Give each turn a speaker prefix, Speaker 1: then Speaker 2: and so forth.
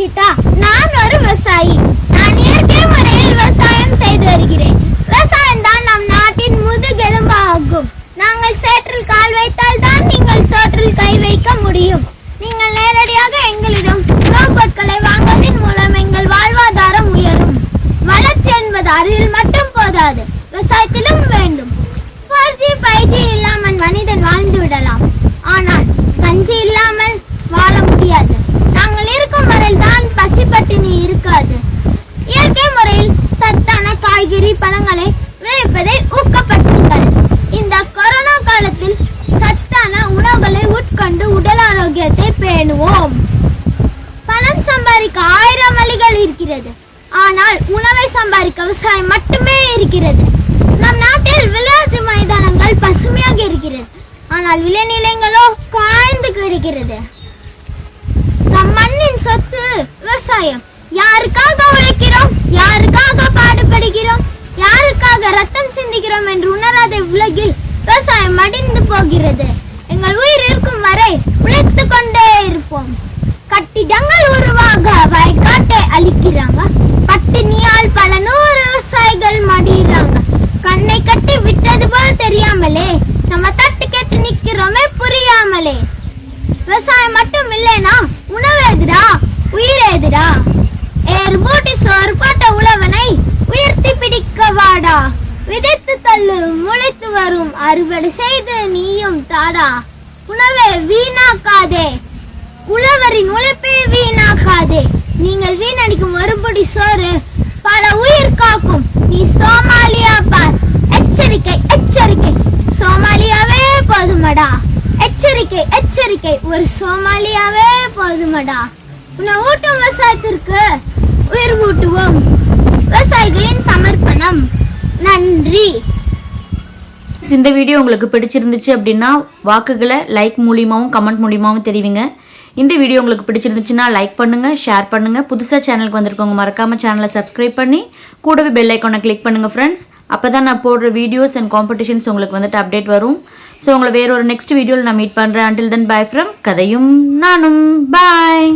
Speaker 1: ரக்ஷிதா. நான் ஒரு விவசாயி. நான் இயற்கை முறையில் விவசாயம் செய்து வருகிறேன். விவசாயம் தான் நம் நாட்டின் முதுகெலும்பாகும். நாங்கள் சேற்றில் கால் வைத்தால் தான் நீங்கள் சோற்றில் கை வைக்க முடியும். நீங்கள் நேரடியாக எங்களிடம் உணவுப் பொருட்களை வாங்குவதன் மூலம் எங்கள் வாழ்வாதாரம் உயரும். வளர்ச்சி என்பது அறிவில் மட்டும் போதாது, விவசாயத்திலும் வேண்டும். 4G 5G இல்லாமல் மனிதன் வாழ்ந்து விடலாம், ஆனால் கஞ்சி இல்லாமல் வாழ முடியாது. நாங்கள் இருக்கும் வரையில் தான் பசிப்பட்டினி இருக்காது. இயற்கை முறையில் சத்தான காய்கறி பழங்களை விளைவிப்பதை ஊக்கப்படுத்துங்கள். இந்த கொரோனா காலத்தில் சத்தான உணவுகளை உட்கொண்டு உடல் ஆரோக்கியத்தை பேணுவோம். பணம் சம்பாதிக்க 1000 வழிகள் இருக்கிறது, ஆனால் உணவை சம்பாதிக்க விவசாயம் மட்டுமே இருக்கிறது. நம் நாட்டில் விளையாட்டு மைதானங்கள் பசுமையாக இருக்கிறது, ஆனால் விளைநிலங்களோ காய்ந்து கிடக்கிறது. நம் மண்ணின் சொத்து விவசாயம். யாருக்காக உழைக்கிறோம், யாருக்காக பாடுபடுகிறோம், யாருக்காக ரத்தம் சிந்துகிறோம் என்று உணராத உலகில் விவசாயம் மடிந்து போகிறது. எங்கள் உயிர் இருக்கும் வரை உழைத்துக் கொண்டே இருப்போம். கட்டிடங்கள் உருவாக வயக்காட்டை அழிக்கிறாங்க. பட்டினியால் பல 100 விவசாயிகள் மடிறாங்க. கண்ணை கட்டி விட்டது போல் தெரியாமலே நம்ம தட்டு கெட்டு நிக்கிறோமே புரியாமலே. விவசாயம் மட்டும் இல்லைனா உணவு எதிரா, உயிர் எதிரா? ஏர் பூட்டி சோறு போட்ட உழவனை உயர்த்தி பிடிக்க வாடா. விதைத்து தள்ளு முளைத்து வரும், அறுவடை செய்து நீயும் தாடா. உணவை வீணாக்காதே, உழவரின் உழைப்பை வீணாக்காதே. நீங்கள் வீணடிக்கும் ஒரு பொடி சோறு பல உயிர் காக்கும். நீ சோமாலியா பார். எச்சரிக்கை எச்சரிக்கை, சோமாலியாவே போதுமடா. எச்சரிக்கை எச்சரிக்கை, ஒரு சோமாலியாவே போதுமடா. உன்னை ஊட்டும் விவசாயத்திற்கு உயிர் ஊட்டுவோம். விவசாயிகளின் சமர்ப்பணம். நன்றி.
Speaker 2: இந்த வீடியோ உங்களுக்கு பிடிச்சிருந்துச்சு அப்படின்னா வாக்குகளை லைக் மூலியமாகவும் கமெண்ட் மூலியமாகவும் தெரிவிங்க. இந்த வீடியோ உங்களுக்கு பிடிச்சிருந்துச்சுன்னா லைக் பண்ணுங்கள், ஷேர் பண்ணுங்கள். புதுசாக சேனலுக்கு வந்திருக்கவங்க மறக்காமல் சேனலை சப்ஸ்கிரைப் பண்ணி கூடவே பெல் ஐக்கானை கிளிக் பண்ணுங்கள் ஃப்ரெண்ட்ஸ். அப்போ தான் நான் போடுற வீடியோஸ் அண்ட் காம்படிஷன்ஸ் உங்களுக்கு வந்துட்டு அப்டேட் வரும். ஸோ உங்களை வேறு ஒரு நெக்ஸ்ட் வீடியோவில் நான் மீட் பண்ணுறேன். அண்டில் தென் பை ஃப்ரம் கதையும் நானும். பாய்.